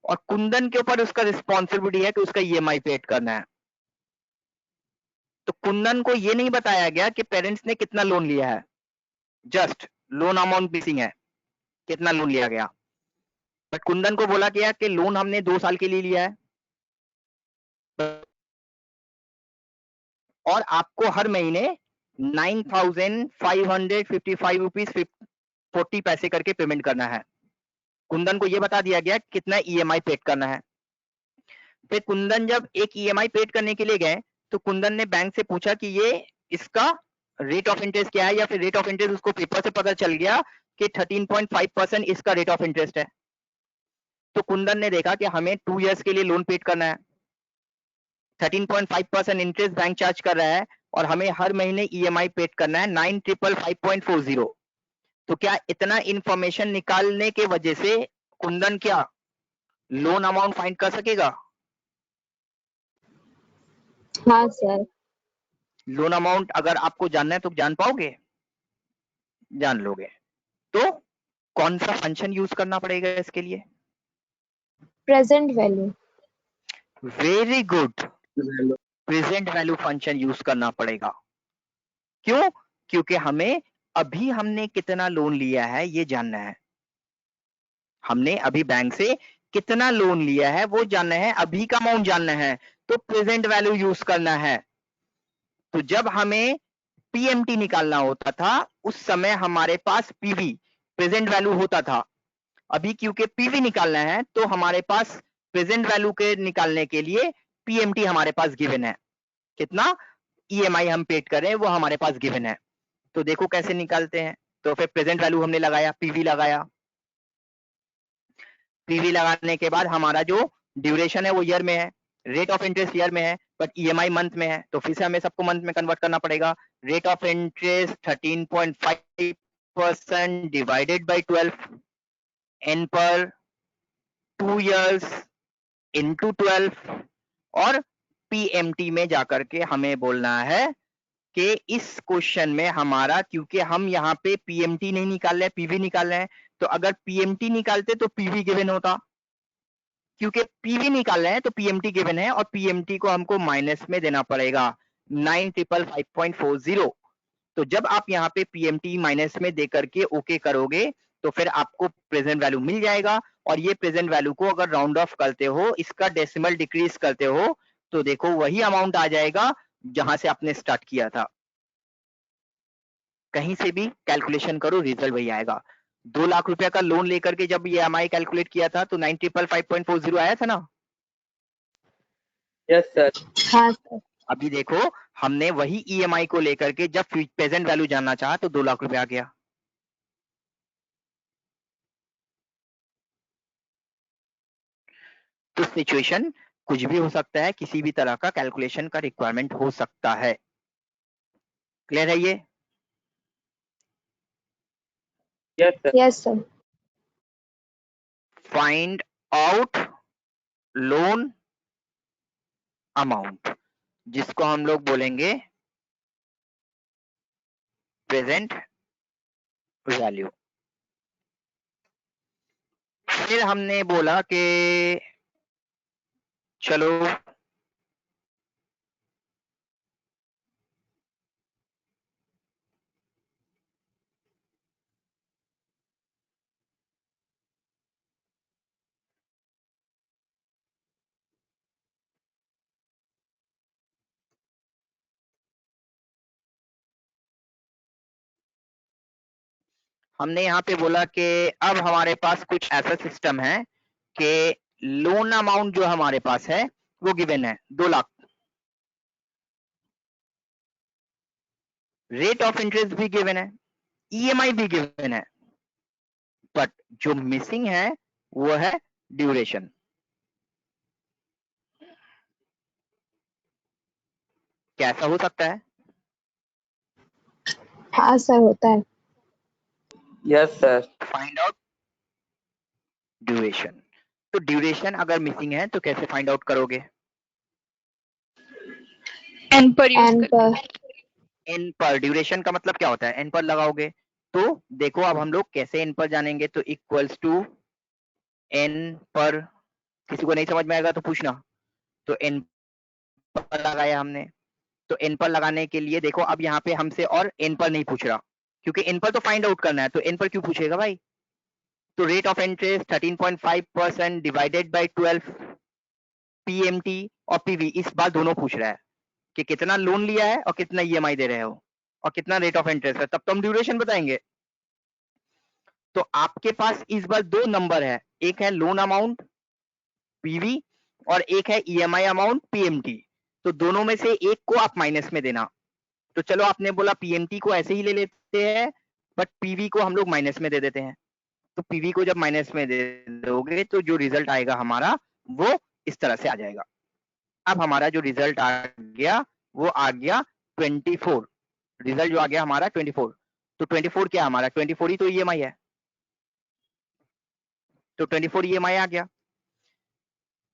और कुंदन के ऊपर उसका रिस्पॉन्सिबिलिटी है कि उसका EMI पेड करना है। तो कुंदन को ये नहीं बताया गया कि पेरेंट्स ने कितना लोन लिया है, जस्ट लोन अमाउंट मिसिंग है, कितना लोन लिया गया। बट कुंदन को बोला गया कि लोन हमने 2 साल के लिए लिया है, और आपको हर महीने 9,555 रुपीज 40 पैसे करके पेमेंट करना है। कुंदन को यह बता दिया गया कितना EMI पेड करना है। फिर कुंदन जब एक ईएमआई पेड करने के लिए गए तो कुंदन ने बैंक से पूछा कि ये इसका रेट ऑफ इंटरेस्ट क्या है, या फिर रेट ऑफ इंटरेस्ट उसको पेपर से पता चल गया कि 13.5% इसका रेट ऑफ इंटरेस्ट है। तो कुंदन ने देखा कि हमें 2 इयर्स के लिए लोन पेड करना है, 13.5% इंटरेस्ट बैंक चार्ज कर रहा है और हमें हर महीने ईएमआई पेड करना है 9555.40। तो क्या इतना इंफॉर्मेशन निकालने के वजह से कुंदन क्या लोन अमाउंट फाइंड कर सकेगा? हाँ सर। लोन अमाउंट अगर आपको जानना है तो जान पाओगे, जान लोगे। तो कौन सा फंक्शन यूज करना पड़ेगा इसके लिए? Present value. Very good, present value function use करना पड़ेगा। क्यों? क्योंकि हमें अभी हमने कितना लोन लिया है ये जानना है। हमने अभी बैंक से कितना लोन लिया है वो जानना है, अभी का अमाउंट जानना है, तो प्रेजेंट वैल्यू यूज करना है। तो जब हमें पीएमटी निकालना होता था उस समय हमारे पास पीवी प्रेजेंट वैल्यू होता था। अभी क्योंकि पीवी निकालना है तो हमारे पास प्रेजेंट वैल्यू के निकालने के लिए पीएमटी हमारे पास गिवन है, कितना ईएमआई हम पेड कर रहे हैं वो हमारे पास गिवन है। तो देखो कैसे निकालते हैं। तो फिर प्रेजेंट वैल्यू हमने लगाया, पीवी लगाया, पीवी लगाने के बाद हमारा जो ड्यूरेशन है वो ईयर में है, रेट ऑफ इंटरेस्ट ईयर में है, बट ईएमआई मंथ में है, तो फिर से हमें सबको मंथ में कन्वर्ट करना पड़ेगा। Rate of interest 13.5% divided by 12 n पर 2 इयर्स इनटू 12 और पीएमटी में जाकर के हमें बोलना है कि इस क्वेश्चन में हमारा, क्योंकि हम यहाँ पे पीएमटी नहीं निकाल रहे हैं पीवी निकाल रहे हैं, तो अगर पीएमटी निकालते तो पीवी गिवन होता, क्योंकि पीवी निकाल रहे हैं तो पीएमटी गिवन है और पीएमटी को हमको माइनस में देना पड़ेगा 9555.40। तो जब आप यहाँ पे पीएमटी माइनस में दे करके ओके करोगे तो फिर आपको प्रेजेंट वैल्यू मिल जाएगा, और ये प्रेजेंट वैल्यू को अगर राउंड ऑफ करते हो, इसका डेसिमल डिक्रीज करते हो, तो देखो वही अमाउंट आ जाएगा जहां से आपने स्टार्ट किया था। कहीं से भी कैलकुलेशन करो रिजल्ट वही आएगा। 2 लाख रुपया का लोन लेकर के जब ये EMI कैलकुलेट किया था तो 9555.40 आया था ना? Yes sir. हाँ सर। अभी देखो हमने वही EMI को लेकर के जब प्रेजेंट वैल्यू जानना चाहा तो 2 लाख रुपया आ गया। तो सिचुएशन कुछ भी हो सकता है, किसी भी तरह का कैलकुलेशन का रिक्वायरमेंट हो सकता है। क्लियर है ये? Yes sir. Yes sir. Find out loan amount, जिसको हम लोग बोलेंगे प्रेजेंट वैल्यू। फिर हमने बोला कि चलो हमने यहाँ पे बोला कि अब हमारे पास कुछ ऐसा सिस्टम है कि लोन अमाउंट जो हमारे पास है वो गिवन है 2 लाख, रेट ऑफ इंटरेस्ट भी गिवन है, ईएमआई भी गिवन है, बट जो मिसिंग है वो है ड्यूरेशन। कैसा हो सकता है? हाँ सर होता है। Yes sir. Find out duration. तो ड्यूरेशन अगर मिसिंग है तो कैसे फाइंड आउट करोगे? एन पर यूज एन करके। पर। एन पर, ड्यूरेशन का मतलब क्या होता है? एन पर लगाओगे। तो देखो अब हम लोग कैसे एन पर जानेंगे, तो इक्वल्स टू एन पर, किसी को नहीं समझ में आएगा तो पूछना। तो एन पर लगाया हमने, तो एन पर लगाने के लिए देखो अब यहाँ पे हमसे और एन पर नहीं पूछ रहा, क्योंकि एन पर तो फाइंड आउट करना है, तो एन पर क्यों पूछेगा भाई? तो rate of interest 13.5% divided by 12 PMT और पीवी, इस बार दोनों पूछ रहा है कि कितना लोन लिया है और कितना ईएमआई दे रहे हो और कितना रेट ऑफ इंटरेस्ट है, तब तो हम ड्यूरेशन बताएंगे। तो आपके पास इस बार 2 नंबर है, एक है लोन अमाउंट पीवी और एक है ईएमआई अमाउंट पीएमटी। तो दोनों में से एक को आप माइनस में देना। तो चलो आपने बोला पीएमटी को ऐसे ही ले लेते हैं, बट पीवी को हम लोग माइनस में दे देते हैं। तो पीवी को जब माइनस में दे दोगे तो जो रिजल्ट आएगा हमारा वो इस तरह से आ जाएगा। अब हमारा जो रिजल्ट आ गया वो आ गया 24। रिजल्ट जो आ गया हमारा 24। तो 24 क्या हमारा 24 ही तो ईएमआई है। तो 24 ईएमआई आ गया।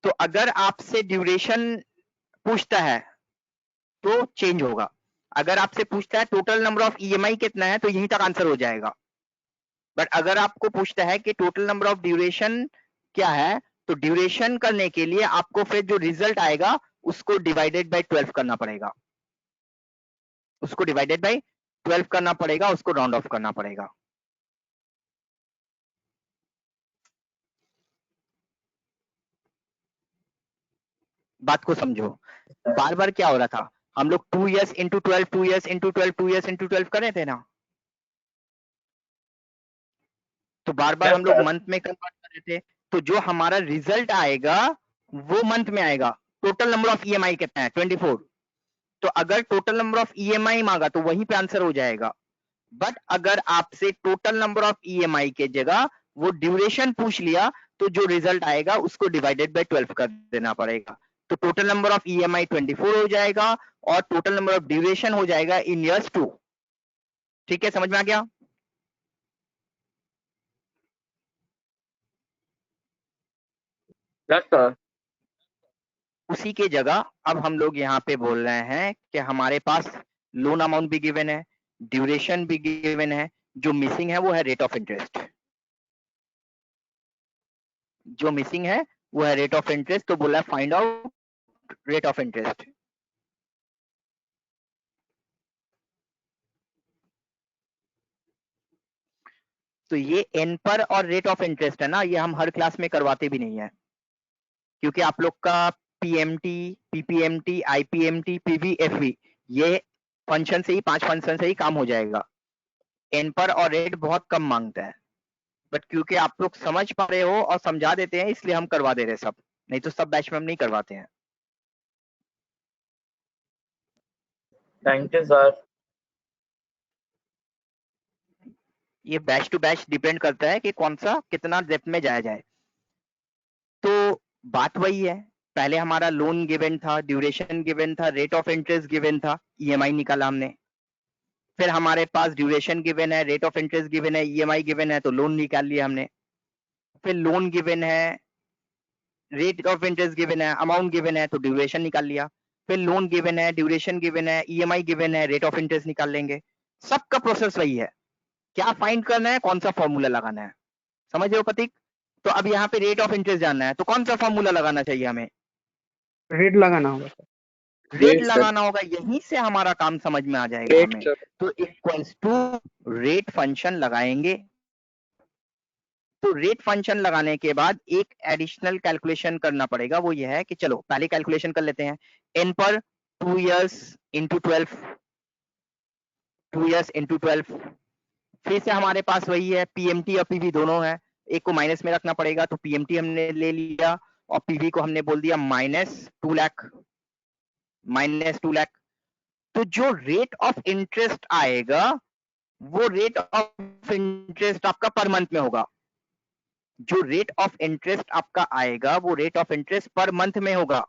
तो अगर आपसे ड्यूरेशन पूछता है तो चेंज होगा। अगर आपसे पूछता है टोटल नंबर ऑफ ईएमआई कितना है तो यहीं तक आंसर हो जाएगा। बट अगर आपको पूछता है कि टोटल नंबर ऑफ ड्यूरेशन क्या है तो ड्यूरेशन करने के लिए आपको फिर जो रिजल्ट आएगा उसको डिवाइडेड बाय 12 करना पड़ेगा। उसको डिवाइडेड बाय 12 करना पड़ेगा, उसको राउंड ऑफ करना पड़ेगा। बात को समझो। बार बार क्या हो रहा था, हम लोग 2 years into 12 2 years into 12 2 years into 12 कर रहे थे ना। तो बार बार हम लोग मंथ में कन्वर्ट कर रहे थे। तो जो हमारा रिजल्ट आएगा वो मंथ में आएगा। टोटल नंबर ऑफ ईएमआई कितना है 24। तो अगर टोटल नंबर ऑफ ईएमआई मांगा तो वहीं पे आंसर हो जाएगा। बट अगर आपसे टोटल नंबर ऑफ ईएमआई के जगह वो ड्यूरेशन पूछ लिया तो जो रिजल्ट आएगा उसको डिवाइडेड बाय 12 कर देना पड़ेगा। तो टोटल नंबर ऑफ ईएमआई 24 हो जाएगा और टोटल नंबर ऑफ ड्यूरेशन हो जाएगा इन इयर्स 2। ठीक है, समझ में आ गया। Yes sir. उसी के जगह अब हम लोग यहाँ पे बोल रहे हैं कि हमारे पास लोन अमाउंट भी गिवन है, ड्यूरेशन भी गिवन है, जो मिसिंग है वो है रेट ऑफ इंटरेस्ट। जो मिसिंग है वो है रेट ऑफ इंटरेस्ट। तो बोला find out rate of interest. तो ये एन पर और रेट ऑफ इंटरेस्ट है ना, ये हम हर क्लास में करवाते भी नहीं है, क्योंकि आप लोग का पीएमटी, पीपीएमटी, आईपीएमटी, पीवीएफवी ये फंक्शन से ही 5 फंक्शन से ही काम हो जाएगा। एन पर और रेट बहुत कम मांगता है, बट क्योंकि आप लोग समझ पा रहे हो और समझा देते हैं इसलिए हम करवा दे रहे हैं सब, नहीं तो सब बैच में हम नहीं करवाते हैं। Thank you sir. ये बैच टू बैच डिपेंड करता है कि कौन सा कितना डेप्थ में जाया जाए। तो बात वही है, पहले हमारा लोन गिवन था, ड्यूरेशन गिवन था, रेट ऑफ इंटरेस्ट गिवन था, ईएमआई निकाला हमने। फिर हमारे पास ड्यूरेशन गिवन है, रेट ऑफ इंटरेस्ट गिवन है, ईएमआई गिवन है, तो लोन निकाल लिया हमने। फिर लोन गिवन है, रेट ऑफ इंटरेस्ट गिवन है, अमाउंट गिवन है, तो ड्यूरेशन निकाल लिया। फिर लोन गिवन है, ड्यूरेशन गिवन है, ईएमआई गिवन है, रेट ऑफ इंटरेस्ट निकाल लेंगे। सबका प्रोसेस वही है, क्या फाइंड करना है, कौन सा फॉर्मूला लगाना है। समझ रहे हो प्रतीक। तो अब यहाँ पे रेट ऑफ इंटरेस्ट जानना है तो कौन सा फॉर्मूला लगाना चाहिए हमें, रेट लगाना होगा सर। रेट लगाना होगा। यहीं से हमारा काम समझ में आ जाएगा हमें। तो इक्वल्स टू रेट फंक्शन लगाएंगे। तो रेट फंक्शन लगाने के बाद एक एडिशनल कैलकुलेशन करना पड़ेगा, वो ये है कि चलो पहले कैलकुलेशन कर लेते हैं। एन पर 2 years into 12, 2 years into 12। फिर से हमारे पास वही है, पीएमटी और पीवी दोनों है, एक को माइनस में रखना पड़ेगा। तो पीएमटी हमने ले लिया और पीवी को हमने बोल दिया -2 लाख, -2 लाख। तो जो रेट ऑफ इंटरेस्ट आएगा वो रेट ऑफ इंटरेस्ट आपका पर मंथ में होगा। जो रेट ऑफ इंटरेस्ट आपका आएगा वो rate of interest per month में होगा।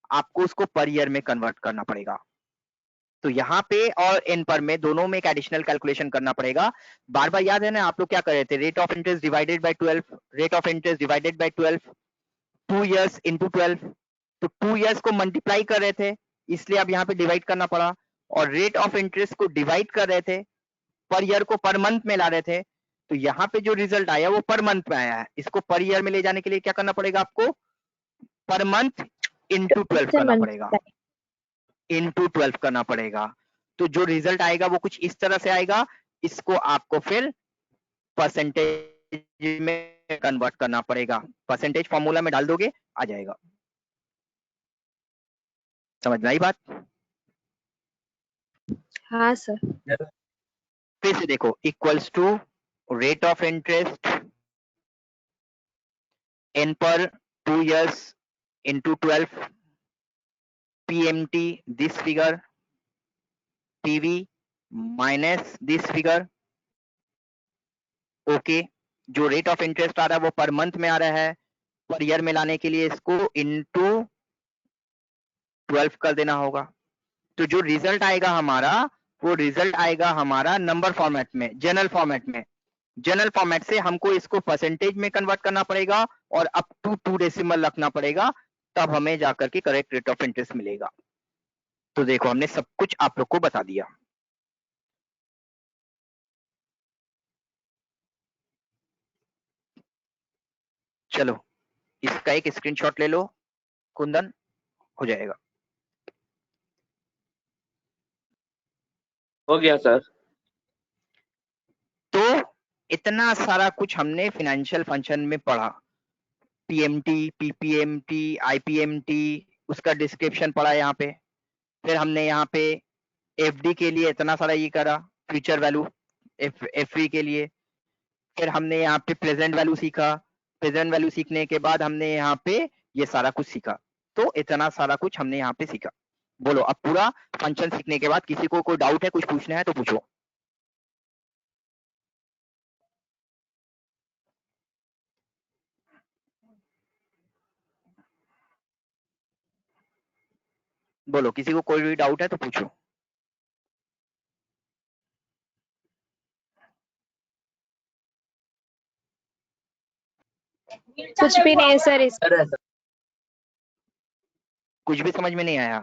आपको उसको पर ईयर में कन्वर्ट करना पड़ेगा। तो यहाँ पे और इन पर में दोनों में एक एडिशनल कैलकुलेशन करना पड़ेगा। बार बार याद है ना, आप लोग क्या कर रहे थे, rate of interest divided by 12, rate of interest divided by 12, 2 years into 12। तो 2 years को मल्टीप्लाई कर रहे थे इसलिए अब यहाँ पे डिवाइड करना पड़ा, और रेट ऑफ इंटरेस्ट को डिवाइड कर रहे थे, पर ईयर को पर मंथ में ला रहे थे। तो यहाँ पे जो रिजल्ट आया वो पर मंथ में आया है। इसको पर ईयर में ले जाने के लिए क्या करना पड़ेगा आपको, पर मंथ इंटू 12 करना पड़ेगा, इंटू 12 करना पड़ेगा। तो जो रिजल्ट आएगा वो कुछ इस तरह से आएगा। इसको आपको फिर परसेंटेज में कन्वर्ट करना पड़ेगा, परसेंटेज फॉर्मूला में डाल दोगे आ जाएगा। समझ में आई बात। हाँ सर। फिर से देखो, equals to rate of interest n पर 2 years into 12 PMT this figure PV minus this figure okay जो रेट ऑफ इंटरेस्ट आ रहा है वो पर मंथ में आ रहा है पर ईयर में लाने के लिए इसको इनटू 12 कर देना होगा तो जो रिजल्ट आएगा हमारा वो रिजल्ट आएगा हमारा नंबर फॉर्मेट में जनरल फॉर्मेट से हमको इसको परसेंटेज में कन्वर्ट करना पड़ेगा और अप टू 2 डेसिमल रखना पड़ेगा तब हमें जाकर के करेक्ट रेट ऑफ इंटरेस्ट मिलेगा तो देखो हमने सब कुछ आप लोग को बता दिया चलो इसका एक स्क्रीनशॉट ले लो कुंदन हो जाएगा हो गया सर। तो इतना सारा कुछ हमने फाइनेंशियल फंक्शन में पढ़ा पीएमटी पीपीएमटी आईपीएमटी उसका डिस्क्रिप्शन पढ़ा यहाँ पे फिर हमने यहाँ पे एफडी के लिए इतना सारा ये करा फ्यूचर वैल्यू एफडी के लिए फिर हमने यहाँ पे प्रेजेंट वैल्यू सीखा प्रेजेंट वैल्यू सीखने के बाद हमने यहाँ पे ये सारा कुछ सीखा तो इतना सारा कुछ हमने यहाँ पे सीखा बोलो अब पूरा फंक्शन सीखने के बाद किसी को कोई डाउट है कुछ पूछना है तो पूछो बोलो किसी को कोई भी डाउट है तो पूछो कुछ भी नहीं है सर इस सर कुछ भी समझ में नहीं आया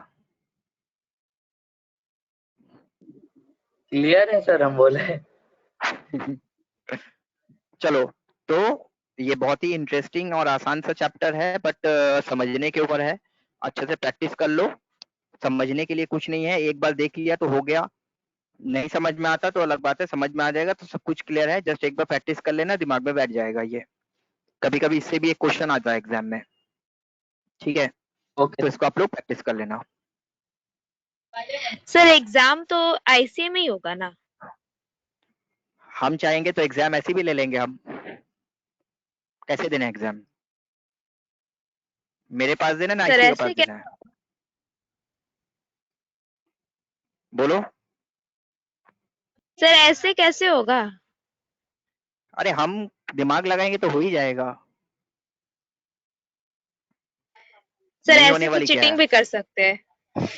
क्लियर है सर हम बोले। चलो तो ये बहुत ही इंटरेस्टिंग और आसान सा चैप्टर है बट समझने के ऊपर है अच्छे से प्रैक्टिस कर लो समझने के लिए कुछ नहीं है एक बार देख लिया तो हो गया नहीं समझ में आता तो अलग बात है समझ में आ जाएगा तो सब कुछ क्लियर है जस्ट एक बार प्रैक्टिस कर लेना दिमाग में बैठ जाएगा ये कभी कभी इससे भी एक क्वेश्चन आता है एग्जाम में ठीक है ओके तो इसको आप लोग प्रैक्टिस कर लेना सर एग्जाम तो आईसीए में ही होगा ना हम चाहेंगे तो एग्जाम ऐसे भी ले लेंगे हम कैसे देना एग्जाम मेरे पास देना ना सर आईसीए के ऐसे पास देना है बोलो सर ऐसे कैसे होगा अरे हम दिमाग लगाएंगे तो हो ही जाएगा सर नहीं ऐसे होने तो वाली क्या चीटिंग है भी कर सकते हैं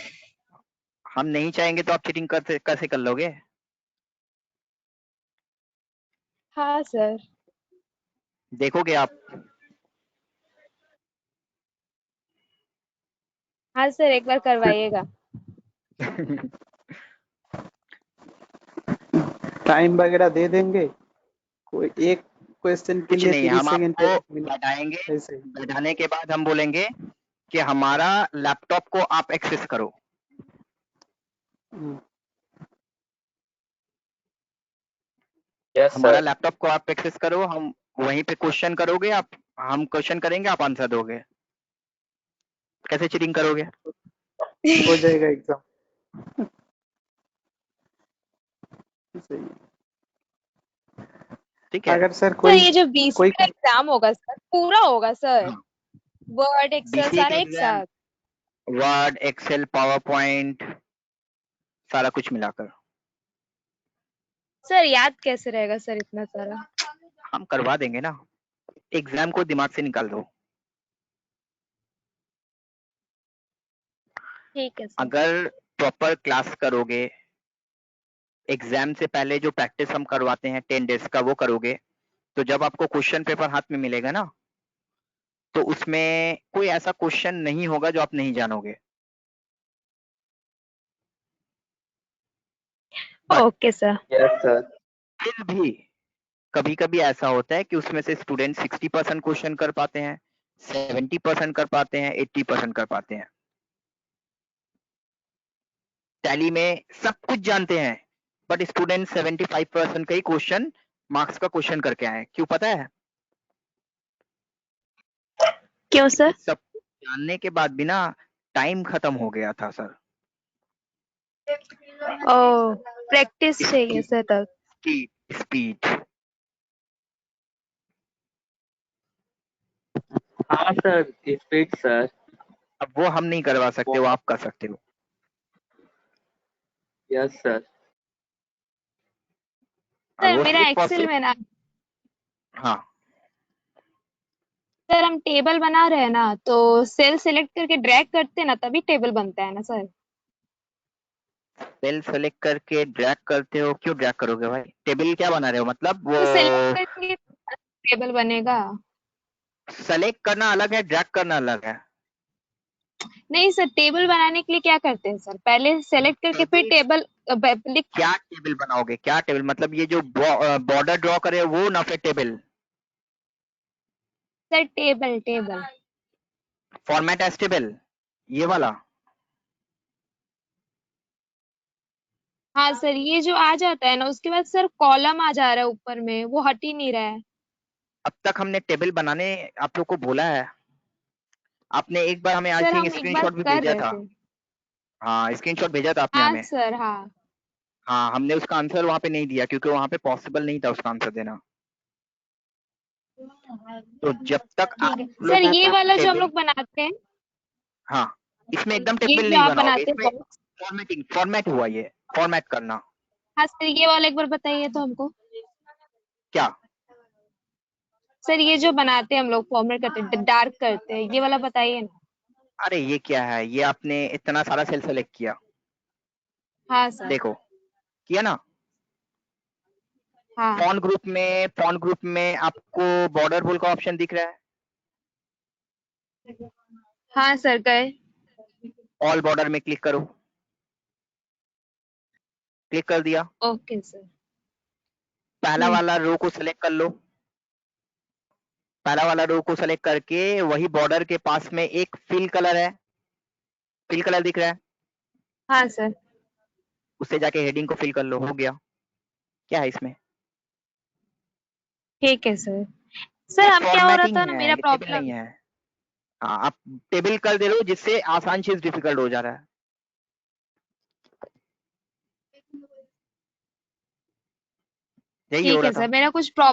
हम नहीं चाहेंगे तो आप चीटिंग कैसे कर लोगे हाँ सर देखोगे आप हाँ सर एक बार करवाइएगा टाइम वगैरह दे देंगे कोई एक क्वेश्चन के कुछ लिए नहीं 30 हम सेकंड आपको बैठाएंगे ऐसे बैठाने के बाद हम बोलेंगे कि हमारा लैपटॉप को आप एक्सेस करो यस हमारा सर। लैपटॉप को आप एक्सेस करो हम वहीं पे क्वेश्चन करोगे आप हम क्वेश्चन करेंगे आप आंसर दोगे कैसे चीटिंग करोगे हो जाएगा एग्जाम सही है। ठीक है अगर सर सर कोई ये जो बीसी कोई का एग्जाम होगा सर पूरा होगा सर हाँ, वर्ड एक्सेल BCA सारे का एक एग्जाम साथ वर्ड एक्सेल पावर पॉइंट सारा कुछ मिलाकर सर याद कैसे रहेगा सर इतना सारा हम करवा देंगे ना एग्जाम को दिमाग से निकाल दो ठीक है सर अगर प्रॉपर क्लास करोगे एग्जाम से पहले जो प्रैक्टिस हम करवाते हैं 10 डेज का वो करोगे तो जब आपको क्वेश्चन पेपर हाथ में मिलेगा ना तो उसमें कोई ऐसा क्वेश्चन नहीं होगा जो आप नहीं जानोगे ओके सर यस सर। फिर भी कभी कभी ऐसा होता है कि उसमें से स्टूडेंट 60% क्वेश्चन कर पाते हैं 70% कर पाते हैं 80% कर पाते हैं टैली में सब कुछ जानते हैं बट स्टूडेंट 75% का ही क्वेश्चन मार्क्स का क्वेश्चन करके आए क्यों पता है क्यों सर सब जानने के बाद भी ना टाइम खत्म हो गया था सर ओ प्रैक्टिस चाहिए सर तब स्पीड स्पीड हाँ सर स्पीड सर। अब वो हम नहीं करवा सकते, वो आप कर सकते हो। Yes sir. और सर वो मेरा सिर्फ और एक्सेल सिर्फ, में ना हाँ सर हम टेबल बना रहे हैं ना, तो सेल सेलेक्ट करके ड्रैग करते हैं ना तभी टेबल बनता है ना सर। सेल सेलेक्ट करके ड्रैग करते हो, क्यों ड्रैग करोगे भाई? टेबल क्या बना रहे हो मतलब? तो सेलेक्ट वो करेंगे टेबल बनेगा। सेलेक्ट करना अलग है, ड्रैग करना अलग है। नहीं सर, टेबल बनाने के लिए क्या करते हैं सर, पहले सेलेक्ट करके फिर टेबल टेबल लिख। क्या टेबल बनाओगे? क्या टेबल मतलब ये जो बॉर्डर ड्रॉ करे वो ना, फिर table? Sir table table. Format as table, ये वाला? हाँ सर, ये जो आ जाता है ना उसके बाद सर कॉलम आ जा रहा है ऊपर में, वो हट ही नहीं रहा है। अब तक हमने टेबल बनाने आप लोग को बोला है? आपने एक बार हमें आई सर थिंक हम एक बार स्क्रीनशॉट भी कर भेजा रहे था। थे। हाँ स्क्रीनशॉट भेजा था आपने हाँ हमें। सर हाँ। हाँ हमने उसका आंसर वहां पे नहीं दिया क्योंकि वहां पे पॉसिबल नहीं था उसका आंसर देना। तो जब तक ठीक आप है सर, लोगों ये को वाला जो हम टेबल, लोग बनाते हैं, हाँ इसमें एकदम ये टेबल जो नहीं आप बनाओगे, बनाते हैं इसमें बॉक्स। फॉर्मेटिंग, फॉर्मेट हुआ ये, फॉर्मेट करना। हाँ सर, ये वाला एक बार बताइए तो हमको। क्या? सर ये जो बनाते हैं हम लोग फॉर्मेट करते हैं, डार्क करते हैं, ये वाला बताइए ना। अरे ये क्या है, ये आपने इतना सारा सेल सेलेक्ट किया, हाँ सर। देखो किया ना? हाँ फॉन्ट ग्रुप में आपको बॉर्डर बोल का ऑप्शन दिख रहा है? हाँ सर गए। ऑल बॉर्डर में क्लिक करो, क्लिक कर दिया। Okay sir. पहला वाला रो को सिलेक्ट कर लो, पहला वाला रो को सेलेक्ट करके वही बॉर्डर के पास में एक फिल कलर है, फिल कलर दिख रहा है, हाँ सर। उससे जाके हेडिंग को फिल कर लो, हो गया। क्या है इसमें? ठीक है सर। सर हम क्या हो रहा फॉर्मेटिंग था ना, है, मेरा ये टेबल नहीं प्रॉब्लम। है। हाँ आप टेबल कर दे रहे हो जिससे आसान चीज डिफिकल्ट हो जा रहा है। यही हो ठीक रहा है था। सर, मेरा कुछ प्रॉब्लम